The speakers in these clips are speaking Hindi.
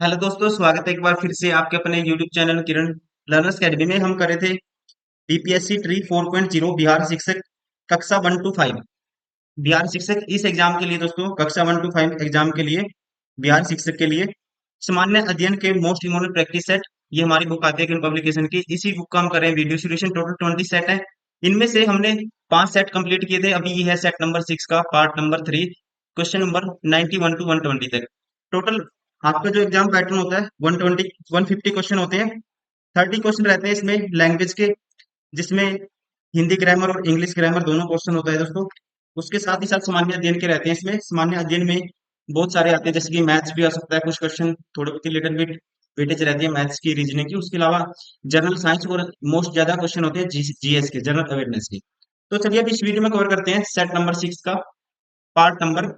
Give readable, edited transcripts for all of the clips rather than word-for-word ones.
हेलो दोस्तों, स्वागत है एक बार फिर से आपके अपने यूट्यूब चैनल किरण लर्नर्स अकेडमी में। हम कर रहे थे बीपीएससी ट्री 4.0 बिहार शिक्षक कक्षा 1 to 5। बिहार शिक्षक इस एग्जाम के लिए दोस्तों, कक्षा 1 to 5 एग्जाम के लिए बिहार शिक्षक के लिए सामान्य अध्ययन के मोस्ट इम्पोर्टेंट प्रैक्टिस सेट, ये हमारी बुक आती है किरण पब्लिकेशन की। इसी बुक का हम कर रहे हैं वीडियो सोल्यूशन। टोटल 20 सेट है। इनमें से हमने 5 सेट कंप्लीट किए थे। अभी ये है सेट नंबर 6 का part number 3, question number 91 to 120 तक। टोटल आपका जो एग्जाम पैटर्न होता है 120 150 क्वेश्चन होते हैं। 30 क्वेश्चन रहते हैं इसमें लैंग्वेज के, जिसमें हिंदी ग्रामर और इंग्लिश ग्रामर दोनों क्वेश्चन होता है दोस्तों। उसके साथ ही साथ सामान्य अध्ययन के रहते हैं। इसमें सामान्य अध्ययन में बहुत सारे आते हैं, जैसे कि मैथ्स भी आ सकता है, कुछ क्वेश्चन थोड़ी बहुत लिटिल बिट वेटेज रहती है मैथ्स की, रीजनिंग की। उसके अलावा जनरल साइंस और मोस्ट ज्यादा क्वेश्चन होते हैं जीएस के, जनरल अवेयरनेस के। तो चलिए अब इस वीडियो में कवर करते हैं सेट नंबर 6 का part number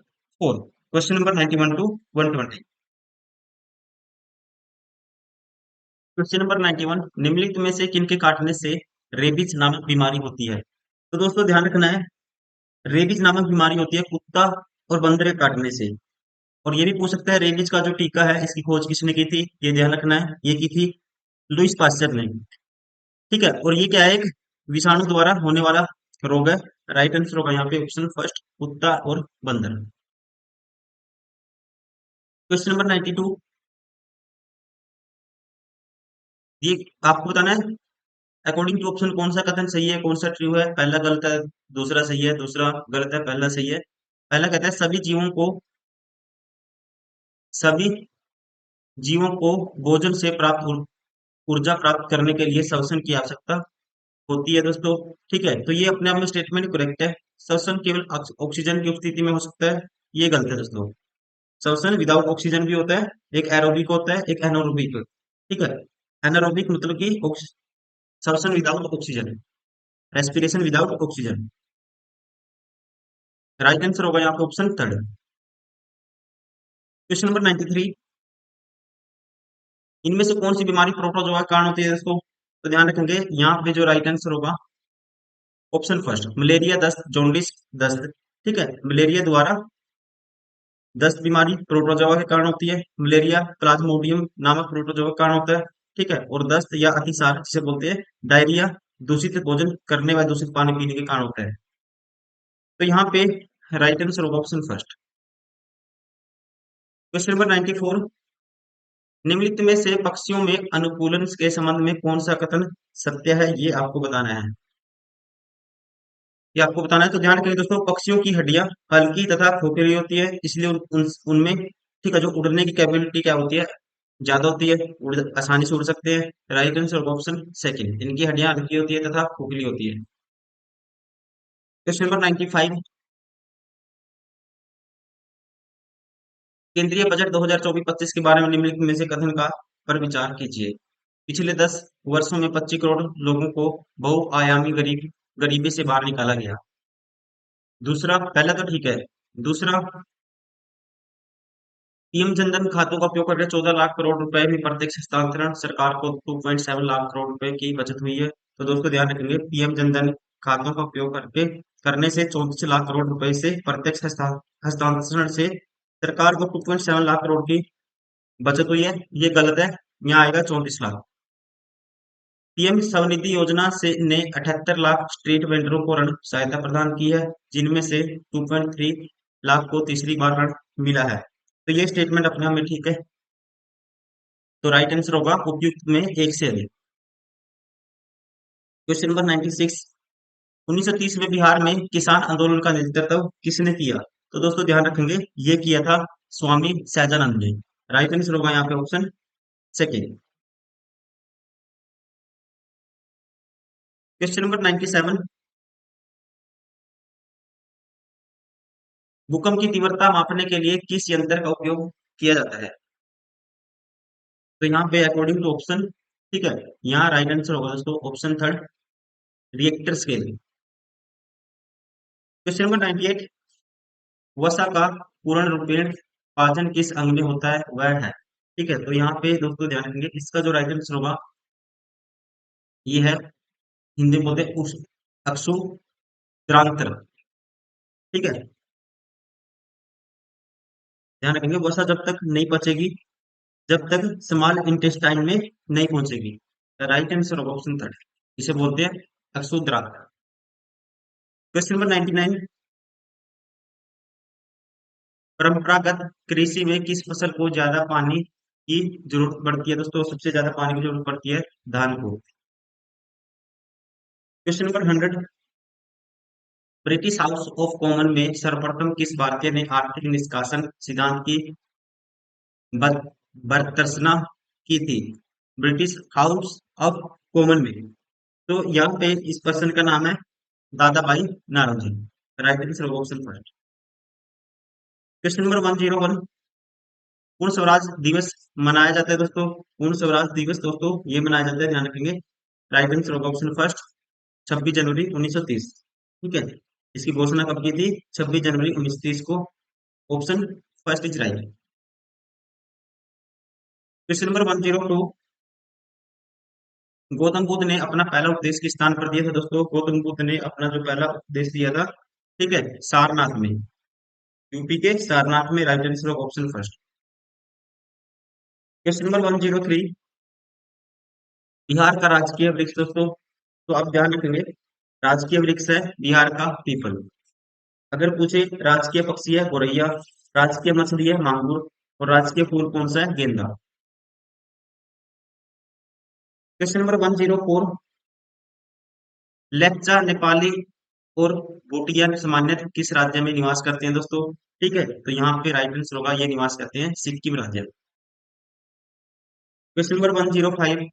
4, question number 91 to 120। Question number 91, निम्नलिखित में से किनके काटने से रेबीज नामक बीमारी होती है? तो दोस्तों ध्यान रखना है, रेबीज नामक बीमारी होती है कुत्ता और बंदर के काटने से। और ये भी पूछ सकता है रेबीज का जो टीका है इसकी खोज किसने की थी? ये ध्यान रखना है, ये की थी लुईस पास्चर ने। ठीक है, और ये क्या है? एक विषाणु द्वारा होने वाला रोग है। राइट आंसर होगा यहाँ पे ऑप्शन फर्स्ट, कुत्ता और बंदर। क्वेश्चन नंबर 92, ये आपको बताना है अकॉर्डिंग टू ऑप्शन कौन सा कथन सही है, कौन सा ट्रू है। पहला गलत है, दूसरा सही है, दूसरा गलत है, पहला सही है। पहला कहता है सभी जीवों को भोजन से प्राप्त ऊर्जा प्राप्त करने के लिए श्वसन की आवश्यकता होती है दोस्तों। ठीक है, तो ये अपने आप में स्टेटमेंट करेक्ट है। श्वसन केवल ऑक्सीजन की उपस्थिति में हो सकता है, ये गलत है दोस्तों। श्वसन विदाउट ऑक्सीजन भी होता है, एक एरोबिक होता है, एक एनारोबिक। ठीक है, एनारोबिक मतलब कि श्वसन without oxygen, respiration without oxygen. Right answer होगा यहाँ पे ऑप्शन थर्ड। क्वेश्चन नंबर 93, इनमें से कौन सी बीमारी प्रोटोजोआ के कारण होती है दोस्तों? तो ध्यान रखेंगे यहाँ पे जो राइट आंसर होगा ऑप्शन फर्स्ट, मलेरिया, दस्त, जॉन्डिस, दस्त। ठीक है, मलेरिया द्वारा दस्त बीमारी प्रोटोजोआ के कारण होती है। मलेरिया प्लाज्मोडियम नामक प्रोटोजोआ के कारण होता है। ठीक है, और दस्त या अतिसार जिसे बोलते हैं डायरिया, दूषित भोजन करने व दूषित पानी पीने के कारण होता है। तो यहाँ पे राइट आंसर होगा ऑप्शन फर्स्ट। क्वेश्चन नंबर 94, निम्नलिखित में से पक्षियों में अनुकूलन के संबंध में कौन सा कथन सत्य है, ये आपको बताना है। ये आपको बताना है, तो ध्यान रखिए दोस्तों, पक्षियों की हड्डियां हल्की तथा खोखली होती है, इसलिए उनमें ठीक है जो उड़ने की कैपेबिलिटी क्या होती है, ज्यादा होती है, आसानी से उड़ सकते हैं। राइट आंसर ऑप्शन सेकंड, इनकी हड्डियां हल्की होती है तथा खोखली होती है। क्वेश्चन नंबर 95, केंद्रीय बजट 2024-25 के बारे में निम्नलिखित में से कथन का पर विचार कीजिए। पिछले 10 वर्षों में 25 करोड़ लोगों को बहुआयामी गरीबी से बाहर निकाला गया। दूसरा, पहला तो ठीक है। दूसरा, पीएम जनधन खातों का उपयोग करके 14 लाख करोड़ रुपए में प्रत्यक्ष हस्तांतरण, सरकार को 2.7 लाख करोड़ रुपए की बचत हुई है। तो दोस्तों ध्यान रखेंगे, पीएम जनधन खातों का उपयोग करके करने से 34 लाख करोड़ रुपए से प्रत्यक्ष हस्तांतरण से सरकार को 2.7 लाख करोड़ की बचत हुई है, ये गलत है। यहाँ आएगा 34 लाख। पीएम स्वनिधि योजना से ने 78 लाख स्ट्रीट वेंडरों को ऋण सहायता प्रदान की है, जिनमें से 2.3 लाख को तीसरी बार ऋण मिला है। तो ये स्टेटमेंट अपने आप में ठीक है। तो राइट आंसर होगा उपयुक्त में एक से अधिक। क्वेश्चन नंबर 96, 1930 में बिहार में किसान आंदोलन का नेतृत्व किसने किया? तो दोस्तों ध्यान रखेंगे, ये किया था स्वामी सहजानंद ने। राइट आंसर होगा यहाँ पे ऑप्शन सेकेंड। क्वेश्चन नंबर 97, भूकंप की तीव्रता मापने के लिए किस यंत्र का उपयोग किया जाता है? तो यहाँ पे अकॉर्डिंग टू ऑप्शन, ठीक है, यहाँ राइट आंसर होगा दोस्तों option third, Richter scale. Question number 98, वसा का पूर्ण रूपेण पाचन किस अंग में होता है? वह है। ठीक है, तो यहाँ पे दोस्तों ध्यान रखेंगे, इसका जो राइट आंसर होगा ये है, हिंदी में बोलते हैं अक्षुद्रांत्र। ठीक है, ध्यान रखेंगे वसा जब तक नहीं पचेगी जब तक स्मॉल इंटेस्टाइन में नहीं पहुंचेगी। Right answer of option third, इसे बोलते हैं अक्षुद्रा। क्वेश्चन नंबर 99, परंपरागत कृषि में किस फसल को ज्यादा पानी की जरूरत पड़ती है? दोस्तों सबसे ज्यादा पानी की जरूरत पड़ती है धान को। Question number 100, British house of common में सर्वप्रथम किस भारतीय ने आर्थिक निष्कासन सिद्धांत की बर- बरतरना की थी? ब्रिटिश हाउस ऑफ कॉमन में, तो यहाँ पे इस पर्सन का नाम है Dadabhai Naoroji. Right answer option first. Question number 101, पूर्ण स्वराज दिवस मनाया जाता है दोस्तों। पूर्ण स्वराज दिवस दोस्तों ये मनाया जाता है, ध्यान रखेंगे। राइट आंसर ऑप्शन फर्स्ट, 26 जनवरी 1930। ठीक है, इसकी घोषणा कब की थी? 26 जनवरी 1930 को। Option first is right. Question number 102, Gautam Buddha ने अपना पहला उपदेश किस स्थान पर दिया था? दोस्तों गौतम बुद्ध ने अपना जो पहला उपदेश दिया था, ठीक है, सारनाथ में, यूपी के सारनाथ में। Right answer option first. Question number 103, Bihar का राजकीय वृक्ष दोस्तों, तो आप ध्यान रखेंगे, राजकीय वृक्ष है बिहार का पीपल। अगर पूछे राजकीय पक्षी है गोरैया, राजकीय मछली है मांगुर, और राजकीय फूल कौन सा है? गेंदा। क्वेश्चन नंबर 104, लेप्चा नेपाली और भूटिया सामान्यतः किस राज्य में निवास करते हैं दोस्तों? ठीक है, तो यहाँ पे राइट आंसर होगा, ये निवास करते हैं सिक्किम राज्य में। क्वेश्चन नंबर 105,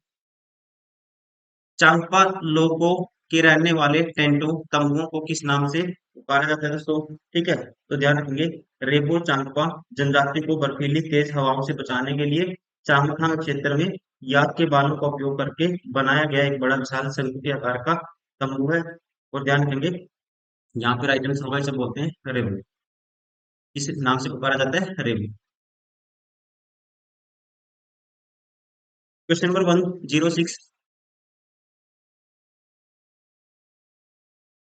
चांगपा लोगों के रहने वाले टेंटों तंबुओं को किस नाम से पुकारा जाता है दोस्तों? ठीक है, तो ध्यान रखेंगे, रेबो चांगपा जनजाति को बर्फीली तेज हवाओं से बचाने के लिए चांगथांग क्षेत्र में याक के बालों का उपयोग करके बनाया गया एक बड़ा विशाल शंकु के आकार का तंबू है। और ध्यान रखेंगे, यहाँ पे राइट आंसर होगा, इसे बोलते हैं रेबो। इस नाम से पुकारा जाता है रेबो। क्वेश्चन नंबर 106,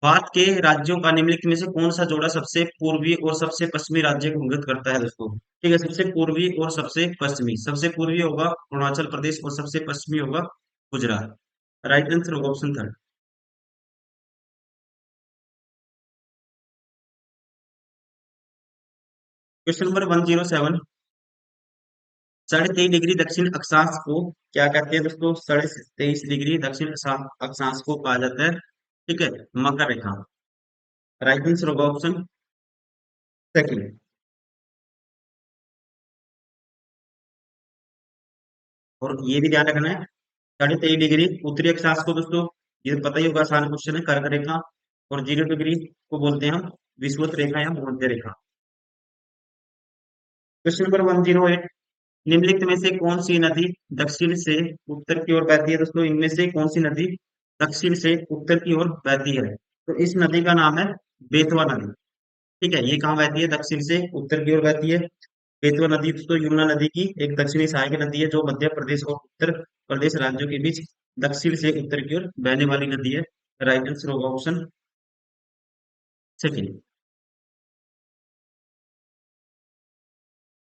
भारत के राज्यों का निम्नलिखित में से कौन सा जोड़ा सबसे पूर्वी और सबसे पश्चिमी राज्य को भूमिगत करता है दोस्तों? ठीक है, सबसे पूर्वी और सबसे पश्चिमी, सबसे पूर्वी होगा अरुणाचल प्रदेश और सबसे पश्चिमी होगा गुजरात। राइट आंसर होगा option third. Question number 107, 23.5 degree दक्षिण अक्षांश को क्या कहते हैं दोस्तों? 23.5 डिग्री दक्षिण अक्षांश को कहा जाता है, ठीक है, मकर रेखा। राइट आंसर होगा ऑप्शन सेकंड। और ये भी ध्यान रखना है, 23.5 डिग्री उत्तरी अक्षांश को दोस्तों, ये तो पता ही होगा, आसान क्वेश्चन है, कर्क रेखा। और 0 डिग्री को बोलते हैं हम विषुवत रेखा या भूमध्य रेखा। क्वेश्चन नंबर 108, निम्नलिखित में से कौन सी नदी दक्षिण से उत्तर की ओर बहती है दोस्तों? इनमें से कौन सी नदी दक्षिण से उत्तर की ओर बहती है? तो इस नदी का नाम है बेतवा नदी। ठीक है, ये कहाँ बहती है? दक्षिण से उत्तर की ओर बहती है। बेतवा नदी दोस्तों यमुना नदी की एक दक्षिणी सहायक नदी है, जो मध्य प्रदेश और उत्तर प्रदेश राज्यों के बीच दक्षिण से उत्तर की ओर बहने वाली नदी है। राइट आंसर होगा ऑप्शन सेकंड।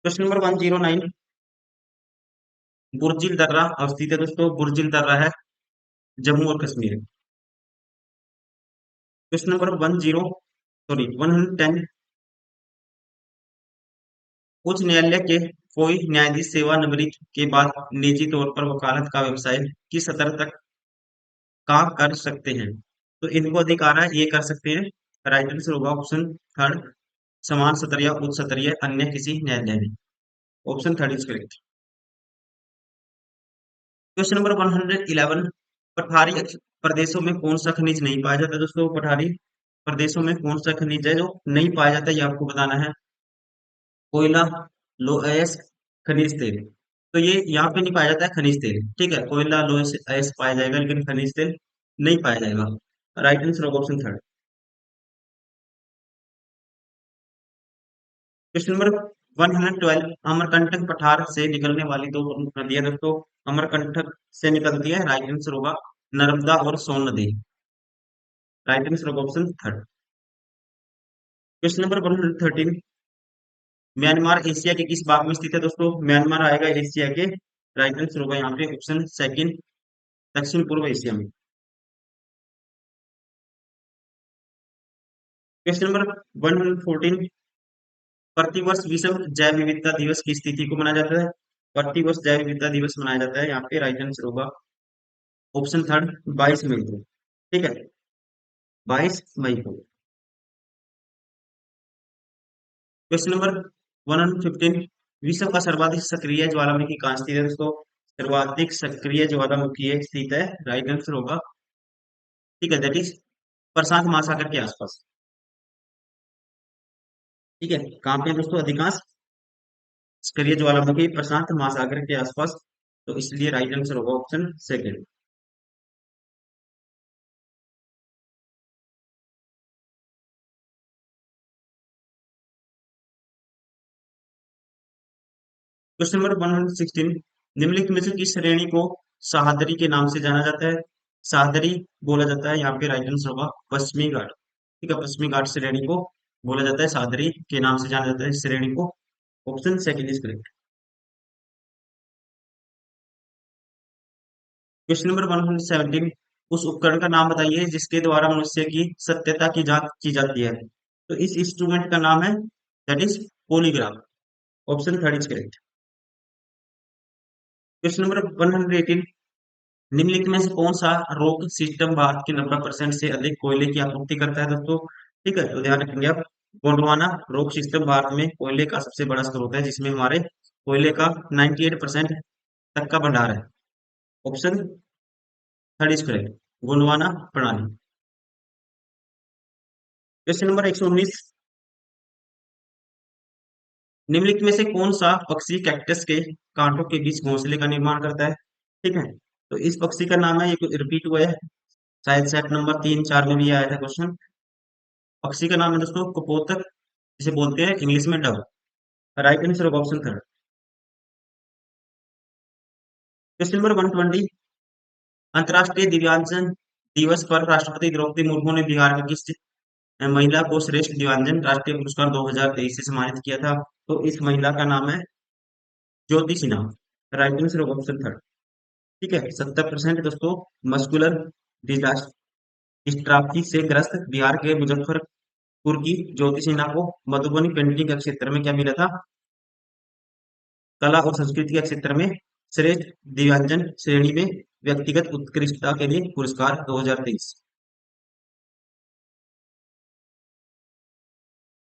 क्वेश्चन नंबर 109, बुर्जिल दर्रा अवस्थित है दोस्तों, बुर्जिल दर्रा है जम्मू और कश्मीर। क्वेश्चन नंबर 110 उच्च न्यायालय के कोई न्यायाधीश सेवानिवृत्ति के बाद निजी तौर पर वकालत का व्यवसाय किस स्तर तक का कर सकते हैं? तो इनको अधिकार है, ये कर सकते हैं। राइट आंसर होगा ऑप्शन थर्ड, समान सत्र या उच्च सत्र या अन्य किसी न्यायालय में। Option third is correct. Question number 111, पठारी प्रदेशों में कौन सा खनिज नहीं पाया जाता दोस्तों? पठारी प्रदेशों में कौन सा खनिज है जो नहीं पाया जाता, ये आपको बताना है। कोयला, लोह अयस्क, खनिज तेल। तो ये यहाँ पे नहीं पाया जाता है खनिज तेल। ठीक है, कोयला लोह अयस्क पाया जाएगा, लेकिन खनिज तेल नहीं पाया जाएगा। राइट आंसर होगा option third. Question number 112, Amarkantak पठार से निकलने वाली दो प्रमुख नदियां दोस्तों, अमरकंटक से निकलती है, राइट आंसर होगा नर्मदा और सोन नदी। राइट आंसर होगा option third. Question number 113, Myanmar Asia के किस भाग में स्थित है दोस्तों? म्यांमार आएगा एशिया के, राइट आंसर होगा यहाँ पे ऑप्शन सेकंड, दक्षिण पूर्व एशिया में। क्वेश्चन नंबर 114, प्रतिवर्ष विश्व जैव विविधता दिवस किस तिथि को मनाया जाता है? प्रतिवर्ष जैव विविधता दिवस मनाया जाता है, यहाँ पे राइट आंसर होगा ऑप्शन थर्ड, 22 मई को। ठीक है, 22 मई को। क्वेश्चन नंबर 115, विश्व का सर्वाधिक सक्रिय ज्वालामुखी कहाँ स्थित है दोस्तों? सर्वाधिक सक्रिय ज्वालामुखी स्थित है, राइट आंसर होगा, ठीक है, दैट इज प्रशांत महासागर के आसपास। ठीक है, कहाँ पे है दोस्तों अधिकांश सक्रिय ज्वालामुखी? प्रशांत महासागर के आसपास, तो इसलिए राइट आंसर होगा ऑप्शन सेकंड। क्वेश्चन नंबर 116, निम्नलिखित में से किस श्रेणी को सह्याद्री के नाम से जाना जाता है? सह्याद्री बोला जाता है, यहाँ पे राइट आंसर होगा पश्चिमी घाट। ठीक है, पश्चिमी घाट श्रेणी को बोला जाता है, सह्याद्री के नाम से जाना जाता है इस श्रेणी को, option second is correct. Question number 117, उस उपकरण का नाम बताइए जिसके द्वारा मनुष्य की सत्यता की जांच की जाती है। तो इस इंस्ट्रूमेंट का नाम है that is polygraph, option third is correct. Question number 118, निम्नलिखित में से कौन सा रोग सिस्टम भारत के 90% से अधिक कोयले की आपूर्ति करता है दोस्तों? ठीक है, तो ध्यान रखेंगे आप, गोंडवाना रोग सिस्टम भारत में कोयले का सबसे बड़ा स्रोत है, जिसमें हमारे कोयले का 98% तक का भंडार है, option third is correct, Gondwana प्रणाली। क्वेश्चन नंबर 119, निम्नलिखित में से कौन सा पक्षी कैक्टस के कांटों के बीच घोंसले का निर्माण करता है? ठीक है, तो इस पक्षी का नाम है, ये रिपीट हुआ है, शायद सेट नंबर 3-4 में भी आया था क्वेश्चन। पक्षी का नाम है दोस्तों कपोतक, जिसे बोलते हैं इंग्लिश में डव, राइट आंसर होगा ऑप्शन थर्ड। क्वेश्चन नंबर 120, अंतर्राष्ट्रीय दिव्यांगजन दिवस पर राष्ट्रपति द्रौपदी मुर्मू ने बिहार की किस महिला को श्रेष्ठ दिव्यांगजन राष्ट्रीय पुरस्कार 2023 से सम्मानित किया था? तो इस महिला का नाम है ज्योति सिन्हा, राइट आंसर होगा ऑप्शन थर्ड। ठीक है, 70% दोस्तों मस्कुलर डिस्ट्राफी से ग्रस्त बिहार के मुजफ्फरपुर की ज्योति सिन्हा को मधुबनी पेंटिंग के क्षेत्र में क्या मिला था? कला और संस्कृति के क्षेत्र में श्रेष्ठ दिव्यांगजन श्रेणी में व्यक्तिगत उत्कृष्टता के लिए पुरस्कार 2023।